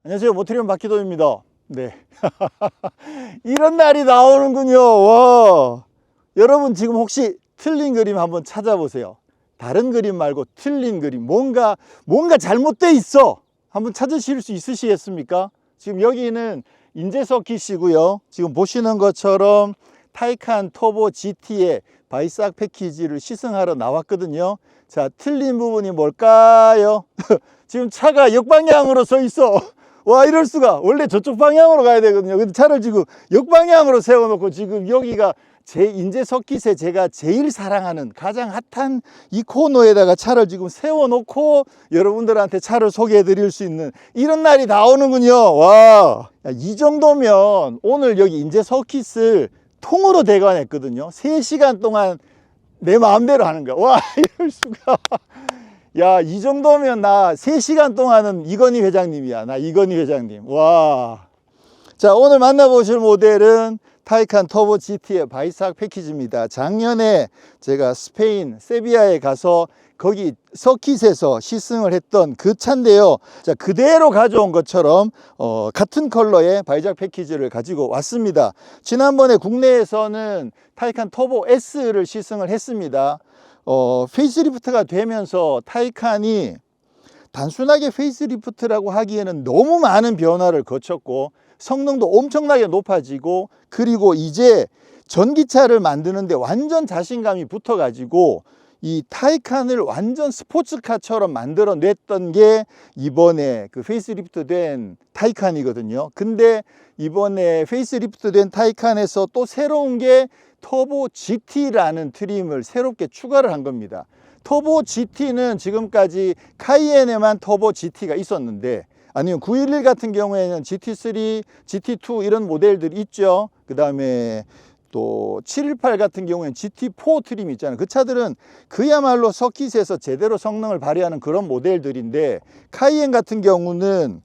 안녕하세요. 모트리온 박기도입니다. 네. 이런 날이 나오는군요. 와. 여러분 지금 혹시 틀린 그림 한번 찾아보세요. 다른 그림 말고 틀린 그림. 뭔가 잘못돼 있어. 한번 찾으실 수 있으시겠습니까? 지금 여기는 인제 서킷이고요. 지금 보시는 것처럼 타이칸 터보 GT의 바이삭 패키지를 시승하러 나왔거든요. 자, 틀린 부분이 뭘까요? 지금 차가 역방향으로 서 있어. 와, 이럴 수가. 원래 저쪽 방향으로 가야 되거든요. 근데 차를 지금 역방향으로 세워놓고 지금 여기가 제 인제 서킷에 제가 제일 사랑하는 가장 핫한 이 코너에다가 차를 지금 세워놓고 여러분들한테 차를 소개해 드릴 수 있는 이런 날이 나오는군요. 와, 이 정도면 오늘 여기 인제 서킷을 통으로 대관했거든요. 3시간 동안 내 마음대로 하는 거야. 와, 이럴 수가. 야, 이 정도면 나 3시간 동안은 이건희 회장님이야. 나 이건희 회장님. 와. 자, 오늘 만나보실 모델은 타이칸 터보 GT의 바이삭 패키지입니다. 작년에 제가 스페인 세비야에 가서 거기 서킷에서 시승을 했던 그 차인데요. 자, 그대로 가져온 것처럼 같은 컬러의 바이삭 패키지를 가지고 왔습니다. 지난번에 국내에서는 타이칸 터보 S를 시승을 했습니다. 페이스리프트가 되면서 타이칸이 단순하게 페이스리프트라고 하기에는 너무 많은 변화를 거쳤고 성능도 엄청나게 높아지고, 그리고 이제 전기차를 만드는데 완전 자신감이 붙어 가지고 이 타이칸을 완전 스포츠카처럼 만들어 냈던 게 이번에 그 페이스리프트 된 타이칸이거든요. 근데 이번에 페이스리프트 된 타이칸에서 또 새로운 게 터보 GT라는 트림을 새롭게 추가를 한 겁니다. 터보 GT는 지금까지 카이엔에만 터보 GT가 있었는데, 아니면 911 같은 경우에는 GT3, GT2 이런 모델들이 있죠. 그 다음에 또 718 같은 경우에는 GT4 트림이 있잖아요. 그 차들은 그야말로 서킷에서 제대로 성능을 발휘하는 그런 모델들인데, 카이엔 같은 경우는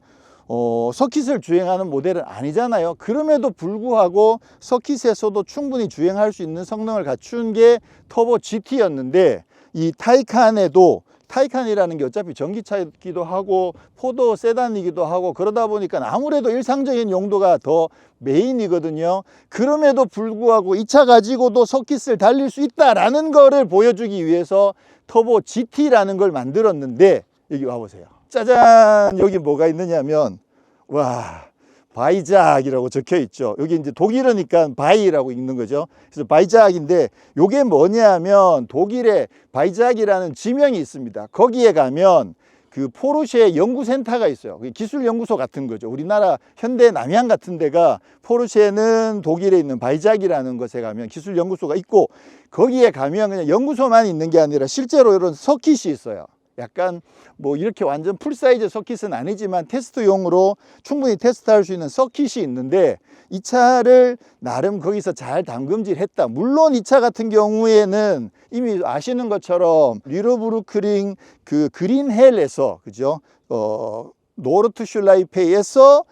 서킷을 주행하는 모델은 아니잖아요. 그럼에도 불구하고 서킷에서도 충분히 주행할 수 있는 성능을 갖춘 게 터보 GT였는데, 이 타이칸에도, 타이칸이라는 게 어차피 전기차이기도 하고 포도 세단이기도 하고 그러다 보니까 아무래도 일상적인 용도가 더 메인이거든요. 그럼에도 불구하고 이 차 가지고도 서킷을 달릴 수 있다라는 거를 보여주기 위해서 터보 GT라는 걸 만들었는데, 여기 와보세요. 짜잔! 여기 뭐가 있느냐면, 와, 바이작이라고 적혀 있죠. 여기 이제 독일어니까 바이라고 읽는 거죠. 그래서 바이작인데, 요게 뭐냐면 독일에 바이작이라는 지명이 있습니다. 거기에 가면 그 포르쉐 연구센터가 있어요. 기술 연구소 같은 거죠. 우리나라 현대 남양 같은 데가 포르쉐는 독일에 있는 바이작이라는 곳에 가면 기술 연구소가 있고, 거기에 가면 그냥 연구소만 있는 게 아니라 실제로 이런 서킷이 있어요. 약간 뭐 이렇게 완전 풀사이즈 서킷은 아니지만 테스트용으로 충분히 테스트할 수 있는 서킷이 있는데, 이 차를 나름 거기서 잘 담금질했다. 물론 이 차 같은 경우에는 이미 아시는 것처럼 뉘르부르크링 그 그린헬에서, 그죠? 노르트슐라이페에서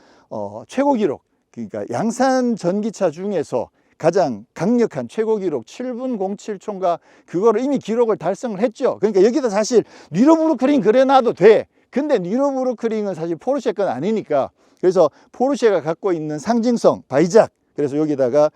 최고 기록, 그러니까 양산 전기차 중에서 가장 강력한 최고 기록 7분 07초인가 그거를 이미 기록을 달성을 했죠. 그러니까 여기다 사실 뉘르부르크링 그래놔도 돼. 근데 뉘르부르크링은 사실 포르쉐 건 아니니까, 그래서 포르쉐가 갖고 있는 상징성 바이작, 그래서 여기다가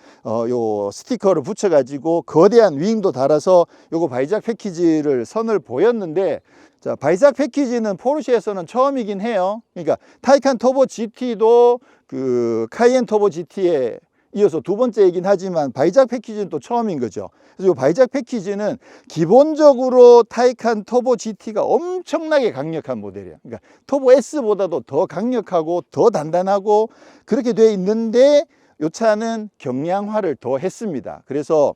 요 스티커를 붙여 가지고 거대한 위잉도 달아서 요거 바이작 패키지를 선을 보였는데, 자, 바이작 패키지는 포르쉐에서는 처음이긴 해요. 그러니까 타이칸 터보 GT도 그 카이엔 터보 GT에 이어서 두 번째이긴 하지만 바이작 패키지는 또 처음인 거죠. 그래서 이 바이작 패키지는 기본적으로 타이칸 터보 GT가 엄청나게 강력한 모델이에요. 그러니까 터보 S보다도 더 강력하고 더 단단하고 그렇게 돼 있는데, 이 차는 경량화를 더 했습니다. 그래서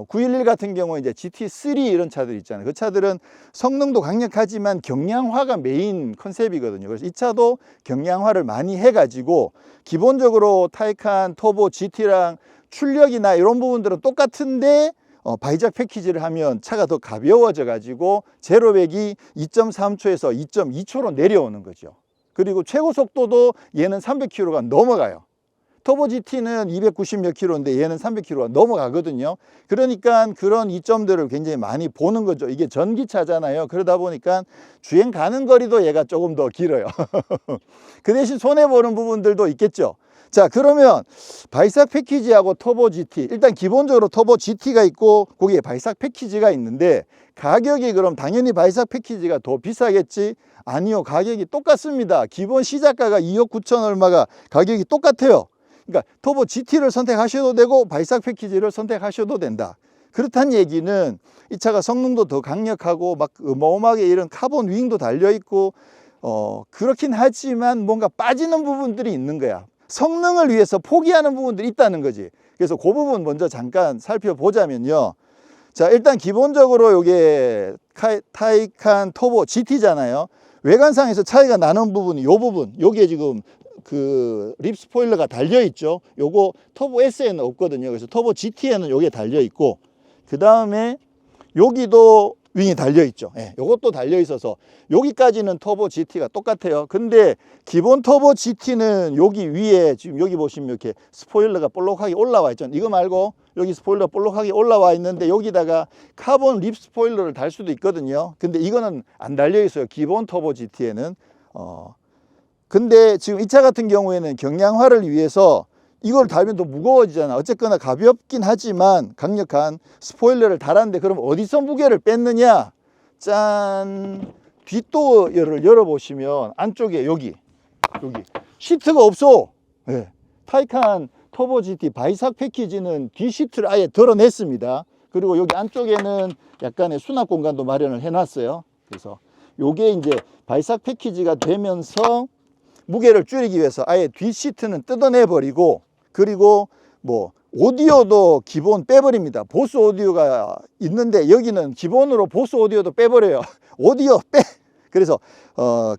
911 같은 경우에 이제 GT3 이런 차들 있잖아요. 그 차들은 성능도 강력하지만 경량화가 메인 컨셉이거든요. 그래서 이 차도 경량화를 많이 해가지고 기본적으로 타이칸 터보 GT랑 출력이나 이런 부분들은 똑같은데 바이작 패키지를 하면 차가 더 가벼워져 가지고 제로 100이 2.3초에서 2.2초로 내려오는 거죠. 그리고 최고 속도도 얘는 300km가 넘어가요. 터보 GT는 290 몇 킬로인데 얘는 300킬로가 넘어가거든요. 그러니까 그런 이점들을 굉장히 많이 보는 거죠. 이게 전기차잖아요. 그러다 보니까 주행 가는 거리도 얘가 조금 더 길어요. 그 대신 손해보는 부분들도 있겠죠. 자, 그러면 바이삭 패키지하고 터보 GT, 일단 기본적으로 터보 GT가 있고 거기에 바이삭 패키지가 있는데 가격이 그럼 당연히 바이삭 패키지가 더 비싸겠지? 아니요, 가격이 똑같습니다. 기본 시작가가 2억 9천 얼마가 가격이 똑같아요. 그러니까 터보 GT를 선택하셔도 되고 바이삭 패키지를 선택하셔도 된다. 그렇다는 얘기는 이 차가 성능도 더 강력하고 막 어마어마하게 이런 카본 윙도 달려있고 그렇긴 하지만 뭔가 빠지는 부분들이 있는 거야. 성능을 위해서 포기하는 부분들이 있다는 거지. 그래서 그 부분 먼저 잠깐 살펴보자면요. 자, 일단 기본적으로 이게 타이칸 터보 GT잖아요. 외관상에서 차이가 나는 부분이 이 부분, 요게 지금 그 립 스포일러가 달려 있죠. 요거 터보 S에는 없거든요. 그래서 터보 GT에는 요게 달려 있고, 그 다음에 여기도 윙이 달려 있죠. 예, 요것도 달려 있어서 여기까지는 터보 GT가 똑같아요. 근데 기본 터보 GT는 여기 위에 지금 여기 보시면 이렇게 스포일러가 볼록하게 올라와 있죠. 이거 말고 여기 스포일러 볼록하게 올라와 있는데 여기다가 카본 립 스포일러를 달 수도 있거든요. 근데 이거는 안 달려 있어요. 기본 터보 GT에는. 근데 지금 이 차 같은 경우에는 경량화를 위해서 이걸 달면 더 무거워지잖아. 어쨌거나 가볍긴 하지만 강력한 스포일러를 달았는데 그럼 어디서 무게를 뺐느냐? 짠! 뒷도어를 열어보시면 안쪽에 여기 시트가 없어. 네. 타이칸 터보 GT 바이삭 패키지는 뒤 시트를 아예 덜어냈습니다. 그리고 여기 안쪽에는 약간의 수납 공간도 마련을 해놨어요. 그래서 요게 이제 바이삭 패키지가 되면서 무게를 줄이기 위해서 아예 뒷 시트는 뜯어내 버리고, 그리고 뭐 오디오도 기본 빼버립니다. 보스 오디오가 있는데 여기는 기본으로 보스 오디오도 빼버려요. 오디오 빼. 그래서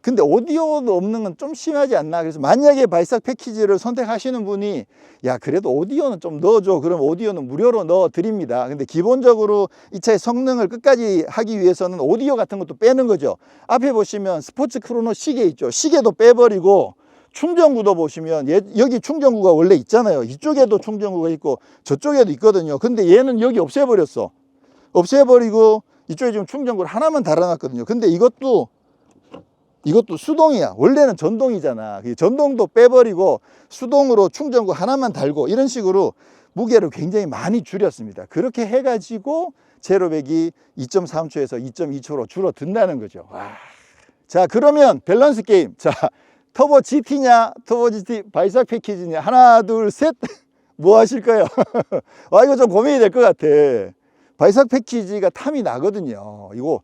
근데 오디오도 없는 건 좀 심하지 않나. 그래서 만약에 바이삭 패키지를 선택하시는 분이 야 그래도 오디오는 좀 넣어줘, 그럼 오디오는 무료로 넣어 드립니다. 근데 기본적으로 이 차의 성능을 끝까지 하기 위해서는 오디오 같은 것도 빼는 거죠. 앞에 보시면 스포츠 크로노 시계 있죠. 시계도 빼버리고, 충전구도 보시면 여기 충전구가 원래 있잖아요. 이쪽에도 충전구가 있고 저쪽에도 있거든요. 근데 얘는 여기 없애버렸어. 없애버리고 이쪽에 지금 충전구를 하나만 달아놨거든요. 근데 이것도 수동이야. 원래는 전동이잖아. 전동도 빼버리고 수동으로 충전구 하나만 달고 이런 식으로 무게를 굉장히 많이 줄였습니다. 그렇게 해가지고 제로백이 2.3초에서 2.2초로 줄어든다는 거죠. 와. 자, 그러면 밸런스 게임. 자, 터보 GT냐 터보 GT 바이삭 패키지냐, 하나 둘 셋 뭐 하실까요? 와, 이거 좀 고민이 될 것 같아. 바이삭 패키지가 탐이 나거든요. 이거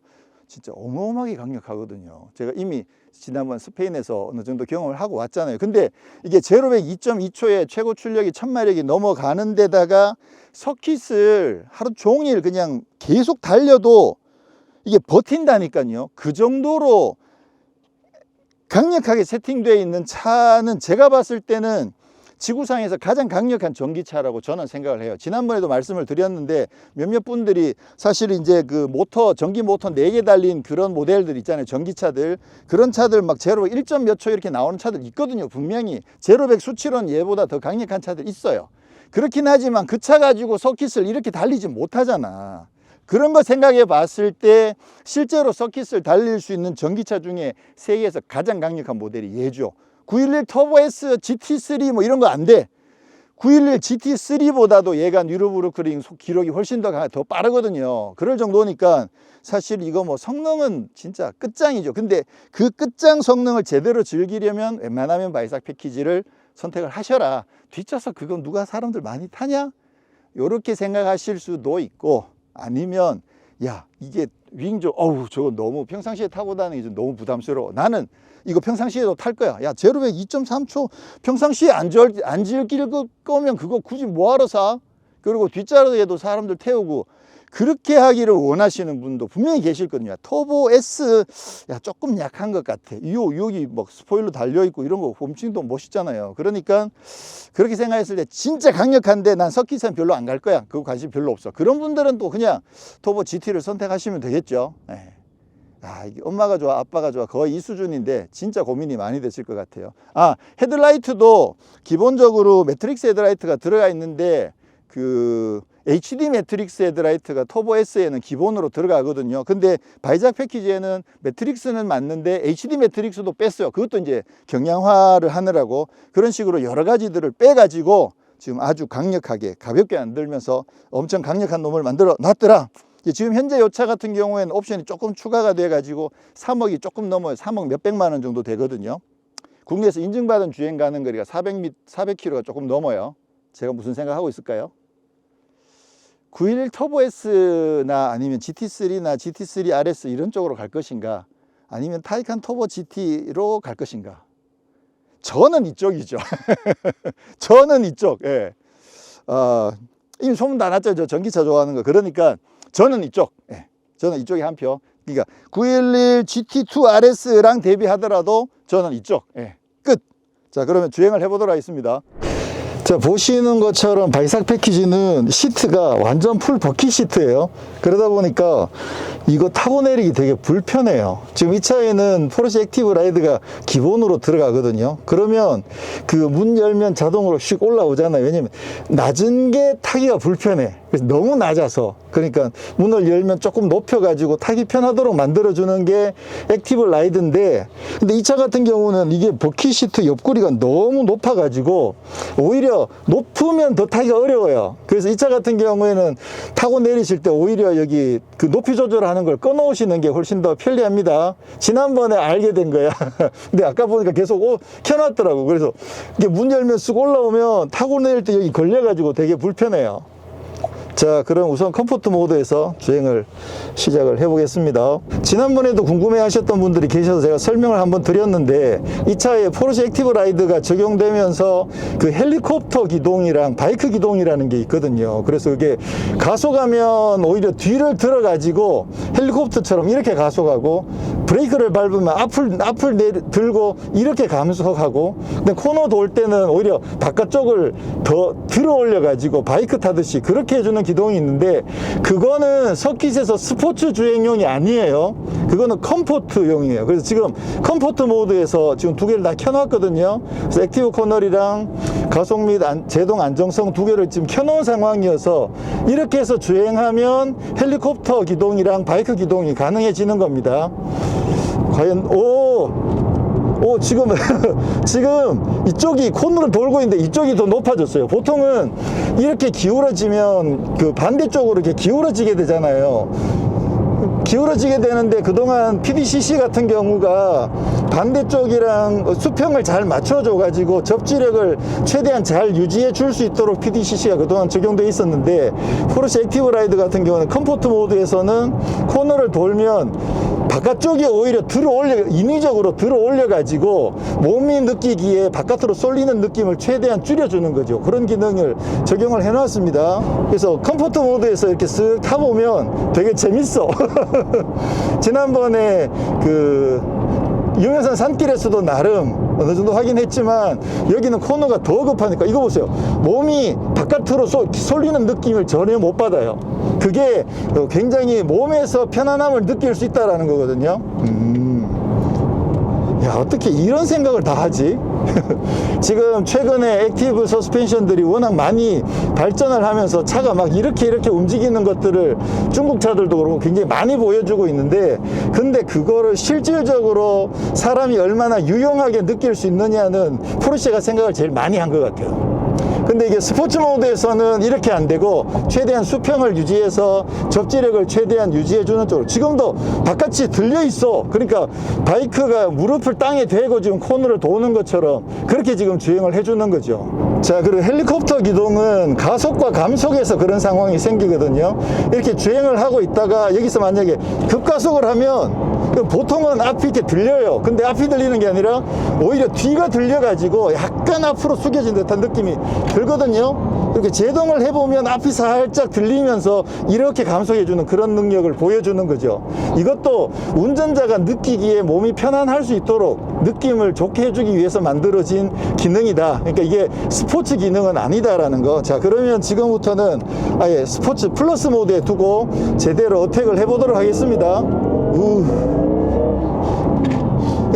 진짜 어마어마하게 강력하거든요. 제가 이미 지난번 스페인에서 어느 정도 경험을 하고 왔잖아요. 근데 이게 제로백 2.2초에 최고 출력이 1000마력이 넘어가는 데다가 서킷을 하루 종일 그냥 계속 달려도 이게 버틴다니까요. 그 정도로 강력하게 세팅되어 있는 차는 제가 봤을 때는 지구상에서 가장 강력한 전기차라고 저는 생각을 해요. 지난번에도 말씀을 드렸는데 몇몇 분들이 사실 이제 그 모터, 전기 모터 4개 달린 그런 모델들 있잖아요. 전기차들. 그런 차들 막 제로 1점 몇 초 이렇게 나오는 차들 있거든요. 분명히 제로백 수치로는 얘보다 더 강력한 차들 있어요. 그렇긴 하지만 그 차 가지고 서킷을 이렇게 달리지 못하잖아. 그런 거 생각해 봤을 때 실제로 서킷을 달릴 수 있는 전기차 중에 세계에서 가장 강력한 모델이 얘죠. 911 터보 S GT3 뭐 이런 거 안 돼. 911 GT3보다도 얘가 뉴르부르크링 기록이 훨씬 더 빠르거든요. 그럴 정도니까 사실 이거 뭐 성능은 진짜 끝장이죠. 근데 그 끝장 성능을 제대로 즐기려면 웬만하면 바이삭 패키지를 선택을 하셔라. 뒷좌석 그건 누가 사람들 많이 타냐? 요렇게 생각하실 수도 있고, 아니면 야 이게 윙조 어우 저거 너무 평상시에 타고 다니기 좀 너무 부담스러워. 나는 이거 평상시에도 탈 거야. 야 제로백 2.3초 평상시에 안 즐길 거면 그거 굳이 뭐하러 사? 그리고 뒷자리에도 사람들 태우고 그렇게 하기를 원하시는 분도 분명히 계실 거든요. 터보 S 야 조금 약한 것 같아. 여기 뭐 스포일러 달려있고 이런 거 홈칭도 멋있잖아요. 그러니까 그렇게 생각했을 때 진짜 강력한데 난 서킷은 별로 안 갈 거야. 그거 관심 별로 없어. 그런 분들은 또 그냥 터보 GT를 선택하시면 되겠죠. 네. 이게 엄마가 좋아 아빠가 좋아 거의 이 수준인데 진짜 고민이 많이 되실 것 같아요. 헤드라이트도 기본적으로 매트릭스 헤드라이트가 들어가 있는데 그 HD 매트릭스 헤드라이트가 터보 S에는 기본으로 들어가거든요. 근데 바이작 패키지에는 매트릭스는 맞는데 HD 매트릭스도 뺐어요. 그것도 이제 경량화를 하느라고 그런 식으로 여러 가지들을 빼가지고 지금 아주 강력하게 가볍게 안 들면서 엄청 강력한 놈을 만들어 놨더라. 지금 현재 이 차 같은 경우에는 옵션이 조금 추가가 돼 가지고 3억이 조금 넘어요. 3억 몇백만 원 정도 되거든요. 국내에서 인증받은 주행 가는 거리가 400km가 조금 넘어요. 제가 무슨 생각하고 있을까요? 911 터보 S나 아니면 GT3나 GT3 RS 이런 쪽으로 갈 것인가, 아니면 타이칸 터보 GT로 갈 것인가? 저는 이쪽이죠. 저는 이쪽. 예. 이미 소문 다 났죠. 저 전기차 좋아하는 거. 그러니까 저는 이쪽. 예. 저는 이쪽에 한 표. 그러니까 911 GT2 RS랑 대비하더라도 저는 이쪽. 예. 끝. 자, 그러면 주행을 해보도록 하겠습니다. 자, 보시는 것처럼 바이삭 패키지는 시트가 완전 풀 버킷 시트예요. 그러다 보니까 이거 타고 내리기 되게 불편해요. 지금 이 차에는 포르쉐 액티브 라이드가 기본으로 들어가거든요. 그러면 그 문 열면 자동으로 슉 올라오잖아요. 왜냐면 낮은 게 타기가 불편해. 그래서 너무 낮아서. 그러니까 문을 열면 조금 높여가지고 타기 편하도록 만들어주는 게 액티브 라이드인데, 근데 이 차 같은 경우는 이게 버킷 시트 옆구리가 너무 높아가지고 오히려 높으면 더 타기가 어려워요. 그래서 이 차 같은 경우에는 타고 내리실 때 오히려 여기 그 높이 조절하는 걸 꺼놓으시는 게 훨씬 더 편리합니다. 지난번에 알게 된 거야. 근데 아까 보니까 계속 켜놨더라고. 그래서 이게 문 열면 쑥 올라오면 타고 내릴 때 여기 걸려가지고 되게 불편해요. 자, 그럼 우선 컴포트 모드에서 주행을 시작을 해 보겠습니다. 지난번에도 궁금해 하셨던 분들이 계셔서 제가 설명을 한번 드렸는데, 이 차에 포르쉐 액티브 라이드가 적용되면서 그 헬리콥터 기동이랑 바이크 기동이라는 게 있거든요. 그래서 이게 가속하면 오히려 뒤를 들어 가지고 헬리콥터처럼 이렇게 가속하고, 브레이크를 밟으면 앞을 들고 이렇게 감속하고, 근데 코너 돌 때는 오히려 바깥쪽을 더 들어 올려 가지고 바이크 타듯이 그렇게 해주는 기동이 있는데, 그거는 서킷에서 스포츠 주행용이 아니에요. 그거는 컴포트용이에요. 그래서 지금 컴포트 모드에서 지금 두 개를 다 켜놨거든요. 그래서 액티브 코너리랑 가속 및 제동 안정성 두 개를 지금 켜놓은 상황이어서 이렇게 해서 주행하면 헬리콥터 기동이랑 바이크 기동이 가능해지는 겁니다. 과연 지금 지금 이쪽이 코너를 돌고 있는데 이쪽이 더 높아졌어요. 보통은 이렇게 기울어지면 그 반대쪽으로 이렇게 기울어지게 되잖아요. 기울어지게 되는데 그동안 PDCC 같은 경우가 반대쪽이랑 수평을 잘 맞춰줘 가지고 접지력을 최대한 잘 유지해 줄 수 있도록 PDCC가 그동안 적용되어 있었는데, 포르쉐 액티브 라이드 같은 경우는 컴포트 모드에서는 코너를 돌면 바깥쪽이 오히려 인위적으로 들어 올려 가지고 몸이 느끼기에 바깥으로 쏠리는 느낌을 최대한 줄여주는 거죠. 그런 기능을 적용을 해 놨습니다. 그래서 컴포트 모드에서 이렇게 쓱 타보면 되게 재밌어. 지난번에 그 유명산 산길에서도 나름 어느 정도 확인했지만, 여기는 코너가 더 급하니까 이거 보세요. 몸이 바깥으로 쏠리는 느낌을 전혀 못 받아요. 그게 굉장히 몸에서 편안함을 느낄 수 있다는 거거든요. 야, 어떻게 이런 생각을 다 하지? 지금 최근에 액티브 서스펜션들이 워낙 많이 발전을 하면서 차가 막 이렇게 움직이는 것들을 중국 차들도 그렇고 굉장히 많이 보여주고 있는데, 근데 그거를 실질적으로 사람이 얼마나 유용하게 느낄 수 있느냐는 포르쉐가 생각을 제일 많이 한 것 같아요. 근데 이게 스포츠 모드에서는 이렇게 안 되고 최대한 수평을 유지해서 접지력을 최대한 유지해 주는 쪽으로, 지금도 바깥이 들려 있어. 그러니까 바이크가 무릎을 땅에 대고 지금 코너를 도는 것처럼 그렇게 지금 주행을 해 주는 거죠. 자, 그리고 헬리콥터 기동은 가속과 감속에서 그런 상황이 생기거든요. 이렇게 주행을 하고 있다가 여기서 만약에 급가속을 하면 보통은 앞이 이렇게 들려요. 근데 앞이 들리는 게 아니라 오히려 뒤가 들려가지고 약간 앞으로 숙여진 듯한 느낌이 들거든요. 이렇게 제동을 해보면 앞이 살짝 들리면서 이렇게 감속해주는 그런 능력을 보여주는 거죠. 이것도 운전자가 느끼기에 몸이 편안할 수 있도록 느낌을 좋게 해주기 위해서 만들어진 기능이다. 그러니까 이게 스포츠 기능은 아니다라는 거. 자, 그러면 지금부터는 아예 스포츠 플러스 모드에 두고 제대로 어택을 해보도록 하겠습니다.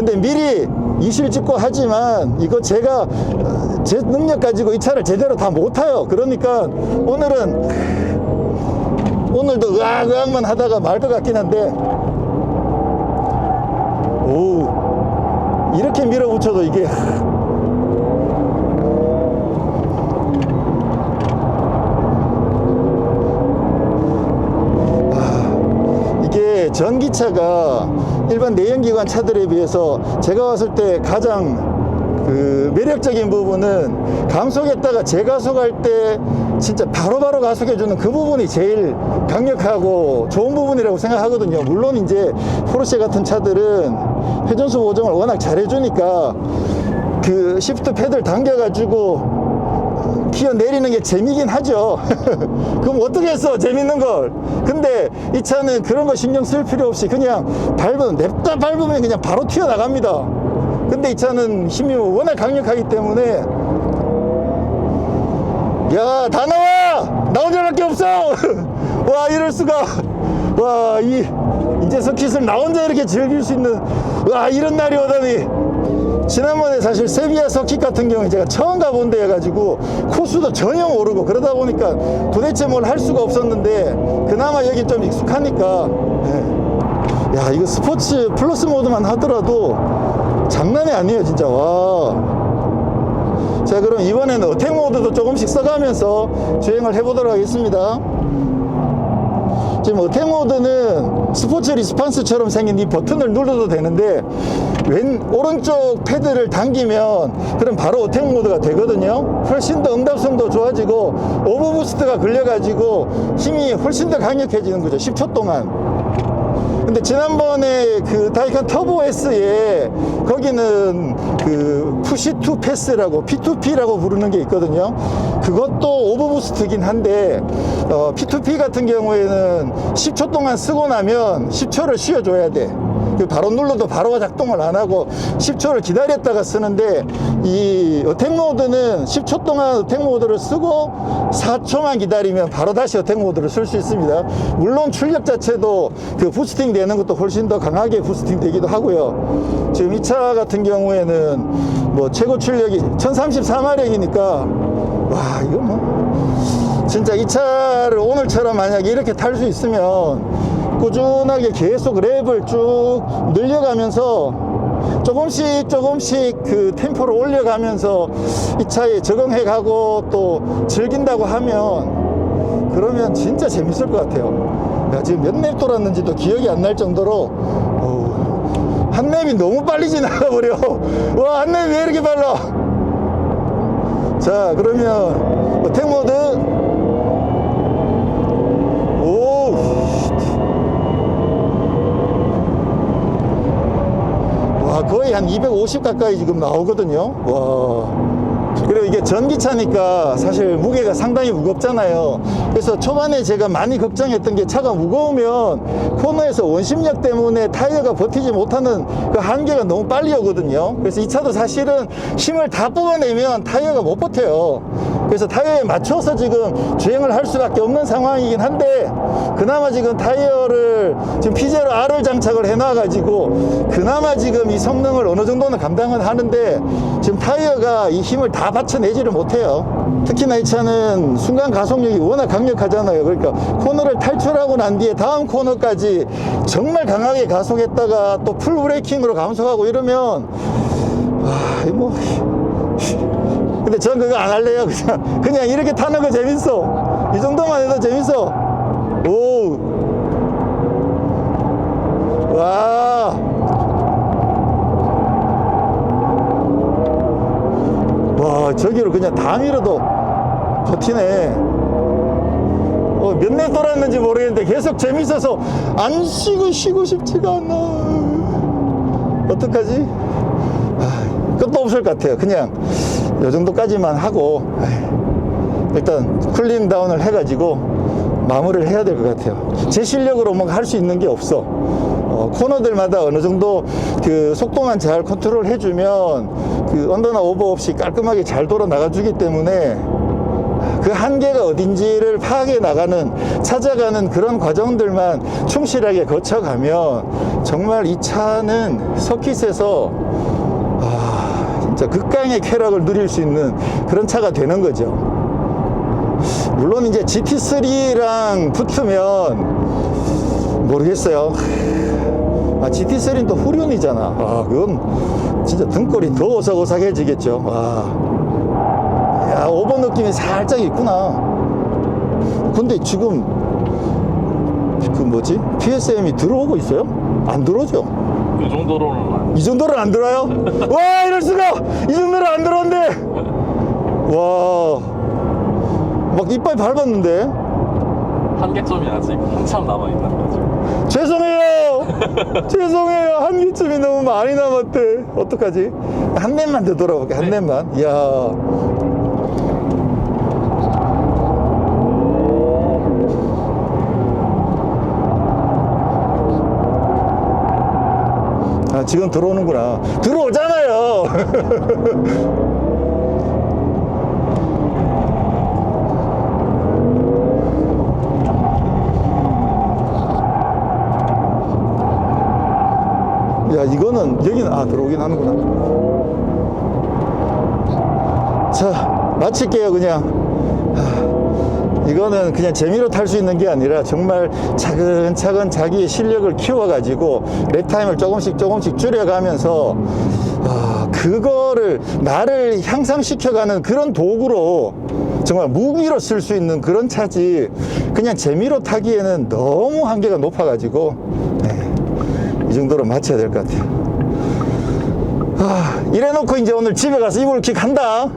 하는데 미리 이실 찍고 하지만 이거 제가 제 능력 가지고 이 차를 제대로 다 못 타요. 그러니까 오늘도 으악으악만 하다가 말 것 같긴 한데, 오, 이렇게 밀어붙여도 이게 이게 전기차가 일반 내연기관 차들에 비해서 제가 왔을 때 가장 그 매력적인 부분은 감속했다가 재가속할 때 진짜 바로바로 가속해주는 그 부분이 제일 강력하고 좋은 부분이라고 생각하거든요. 물론 이제 포르쉐 같은 차들은 회전수 보정을 워낙 잘해주니까 그 시프트 패드를 당겨가지고 기어 내리는 게 재미긴 하죠. 그럼 어떻게 했어, 재밌는 걸. 근데 이 차는 그런 거 신경 쓸 필요 없이 그냥 냅다 밟으면 그냥 바로 튀어나갑니다. 근데 이 차는 힘이 워낙 강력하기 때문에, 야, 다 나와! 나 혼자밖에 없어! 와, 이럴 수가. 와, 이제 서킷을 나 혼자 이렇게 즐길 수 있는, 와, 이런 날이 오다니. 지난번에 사실 세비야 서킷 같은 경우에 제가 처음 가본 데여가지고 코스도 전혀 모르고 그러다 보니까 도대체 뭘 할 수가 없었는데, 그나마 여기 좀 익숙하니까, 네. 야, 이거 스포츠 플러스 모드만 하더라도 장난이 아니에요, 진짜. 와. 자, 그럼 이번에는 어택 모드도 조금씩 써가면서 주행을 해보도록 하겠습니다. 지금 어택 모드는 스포츠 리스판스처럼 생긴 이 버튼을 눌러도 되는데, 오른쪽 패드를 당기면 그럼 바로 어택 모드가 되거든요. 훨씬 더 응답성도 좋아지고 오버부스트가 걸려가지고 힘이 훨씬 더 강력해지는 거죠, 10초 동안. 근데 지난번에 그 타이칸 터보 S에 거기는 그 푸시 투 패스라고 P2P라고 부르는 게 있거든요. 그것도 오버부스트긴 한데 P2P 같은 경우에는 10초 동안 쓰고 나면 10초를 쉬어줘야 돼. 바로 눌러도 바로 작동을 안 하고 10초를 기다렸다가 쓰는데, 이 어택 모드는 10초 동안 어택 모드를 쓰고 4초만 기다리면 바로 다시 어택 모드를 쓸 수 있습니다. 물론 출력 자체도 그 부스팅 되는 것도 훨씬 더 강하게 부스팅 되기도 하고요. 지금 이 차 같은 경우에는 뭐 최고 출력이 1034마력이니까 와, 이거 뭐 진짜 이 차를 오늘처럼 만약에 이렇게 탈 수 있으면 꾸준하게 계속 랩을 쭉 늘려가면서 조금씩 그 템포를 올려가면서 이 차에 적응해 가고 또 즐긴다고 하면, 그러면 진짜 재밌을 것 같아요. 야, 지금 몇 랩 돌았는지도 기억이 안 날 정도로 한 랩이 너무 빨리 지나가 버려. 와, 한 랩이 왜 이렇게 빨라. 자, 그러면 어택 모드. 거의 한 250 가까이 지금 나오거든요. 와. 그리고 이게 전기차니까 사실 무게가 상당히 무겁잖아요. 그래서 초반에 제가 많이 걱정했던 게, 차가 무거우면 코너에서 원심력 때문에 타이어가 버티지 못하는 그 한계가 너무 빨리 오거든요. 그래서 이 차도 사실은 힘을 다 뽑아내면 타이어가 못 버텨요. 그래서 타이어에 맞춰서 지금 주행을 할 수밖에 없는 상황이긴 한데, 그나마 지금 타이어를 지금 피제로 R을 장착을 해놔가지고 그나마 지금 이 성능을 어느 정도는 감당은 하는데, 지금 타이어가 이 힘을 다 받쳐내지를 못해요. 특히나 이 차는 순간 가속력이 워낙 강력하잖아요. 그러니까 코너를 탈출하고 난 뒤에 다음 코너까지 정말 강하게 가속했다가 또 풀 브레이킹으로 감속하고 이러면, 뭐, 근데 전 그거 안 할래요. 그냥 이렇게 타는 거 재밌어. 이 정도만 해도 재밌어. 오. 와. 와, 저기로 그냥 다 밀어도 버티네. 몇 내 돌았는지 모르겠는데 계속 재밌어서 안 쉬고 싶지가 않아. 어떡하지? 끝도 없을 것 같아요. 그냥 이 정도까지만 하고 일단 쿨링 다운을 해가지고 마무리를 해야 될 것 같아요. 제 실력으로 뭔가 할 수 있는 게 없어. 코너들마다 어느 정도 그 속도만 잘 컨트롤 해주면 그 언더나 오버 없이 깔끔하게 잘 돌아 나가주기 때문에 그 한계가 어딘지를 파악해 나가는, 찾아가는 그런 과정들만 충실하게 거쳐가면 정말 이 차는 서킷에서 진짜 극강의 쾌락을 누릴 수 있는 그런 차가 되는 거죠. 물론 이제 GT3랑 붙으면 모르겠어요. GT3는 또 후륜이잖아. 그건 진짜 등골이 더 오싹오싹해지겠죠. 야, 오버 느낌이 살짝 있구나. 근데 지금 그 뭐지? PSM이 들어오고 있어요? 안 들어오죠? 이 정도로는 이 정도는 안 들어요? 와, 이럴 수가! 이 정도는 안 들어온대! 와, 막 이빨 밟았는데? 한계점이 아직 한참 남아있는 거죠. 죄송해요! 죄송해요! 한계점이 너무 많이 남았대. 어떡하지? 한 렙만 더 돌아볼게, 한 렙만. 이야. 지금 들어오는구나. 들어오잖아요. 야, 이거는 여기는 들어오긴 하는구나. 자, 마칠게요. 그냥 이거는 그냥 재미로 탈 수 있는 게 아니라 정말 차근차근 자기의 실력을 키워가지고 랩타임을 조금씩 줄여가면서 그거를 나를 향상시켜가는 그런 도구로 정말 무기로 쓸 수 있는 그런 차지, 그냥 재미로 타기에는 너무 한계가 높아가지고 이 정도로 맞춰야 될 것 같아요. 이래놓고 이제 오늘 집에 가서 이불킥 한다.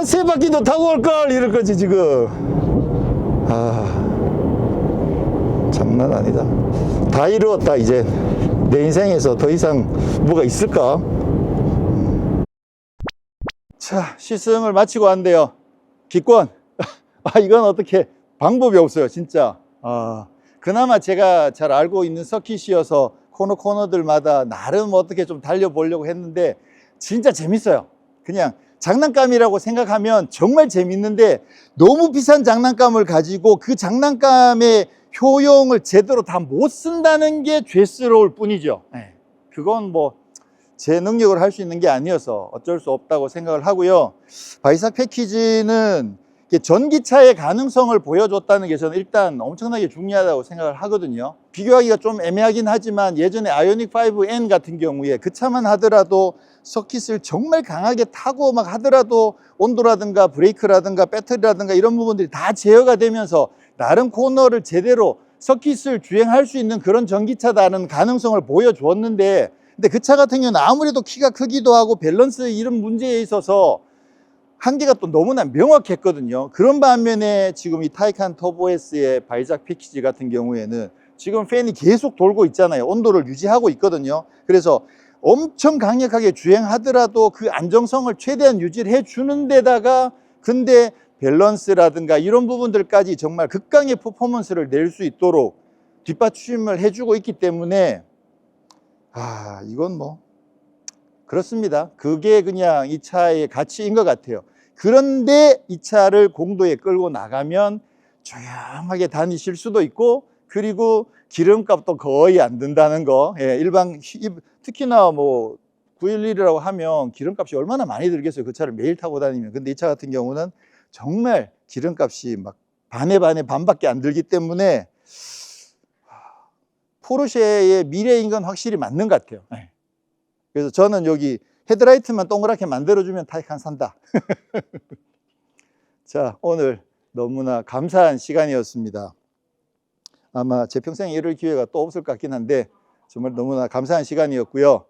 세 바퀴도 타고 올걸 이럴 거지 지금. 장난 아니다. 다 이루었다. 이제 내 인생에서 더 이상 뭐가 있을까? 자, 시승을 마치고 왔는데요. 기권. 이건 어떻게 방법이 없어요 진짜. 그나마 제가 잘 알고 있는 서킷이어서 코너들마다 나름 어떻게 좀 달려보려고 했는데 진짜 재밌어요. 그냥 장난감이라고 생각하면 정말 재밌는데 너무 비싼 장난감을 가지고 그 장난감의 효용을 제대로 다 못 쓴다는 게 죄스러울 뿐이죠. 그건 뭐 제 능력을 할 수 있는 게 아니어서 어쩔 수 없다고 생각을 하고요. 바이삭 패키지는 전기차의 가능성을 보여줬다는 게 저는 일단 엄청나게 중요하다고 생각을 하거든요. 비교하기가 좀 애매하긴 하지만 예전에 아이오닉 5N 같은 경우에 그 차만 하더라도 서킷을 정말 강하게 타고 막 하더라도 온도라든가 브레이크라든가 배터리라든가 이런 부분들이 다 제어가 되면서 나름 코너를 제대로 서킷을 주행할 수 있는 그런 전기차다는 가능성을 보여주었는데, 근데 그 차 같은 경우는 아무래도 키가 크기도 하고 밸런스 이런 문제에 있어서 한계가 또 너무나 명확했거든요. 그런 반면에 지금 이 타이칸 터보 S의 바이삭 패키지 같은 경우에는 지금 팬이 계속 돌고 있잖아요. 온도를 유지하고 있거든요. 그래서 엄청 강력하게 주행하더라도 그 안정성을 최대한 유지를 해주는 데다가 근데 밸런스라든가 이런 부분들까지 정말 극강의 퍼포먼스를 낼 수 있도록 뒷받침을 해주고 있기 때문에 이건 뭐 그렇습니다. 그게 그냥 이 차의 가치인 것 같아요. 그런데 이 차를 공도에 끌고 나가면 조용하게 다니실 수도 있고, 그리고 기름값도 거의 안 든다는 거. 일반 특히나 뭐 911이라고 하면 기름값이 얼마나 많이 들겠어요. 그 차를 매일 타고 다니면. 근데 이 차 같은 경우는 정말 기름값이 막 반밖에 안 들기 때문에 포르쉐의 미래인 건 확실히 맞는 것 같아요. 그래서 저는 여기 헤드라이트만 동그랗게 만들어주면 타이칸 산다. 자, 오늘 너무나 감사한 시간이었습니다. 아마 제 평생에 이럴 기회가 또 없을 것 같긴 한데 정말 너무나 감사한 시간이었고요.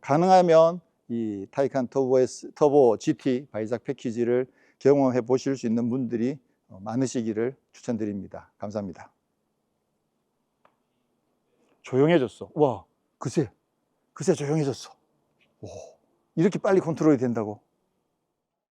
가능하면 이 타이칸 터보 GT 바이삭 패키지를 경험해 보실 수 있는 분들이 많으시기를 추천드립니다. 감사합니다. 조용해졌어. 와, 그새 조용해졌어. 오, 이렇게 빨리 컨트롤이 된다고?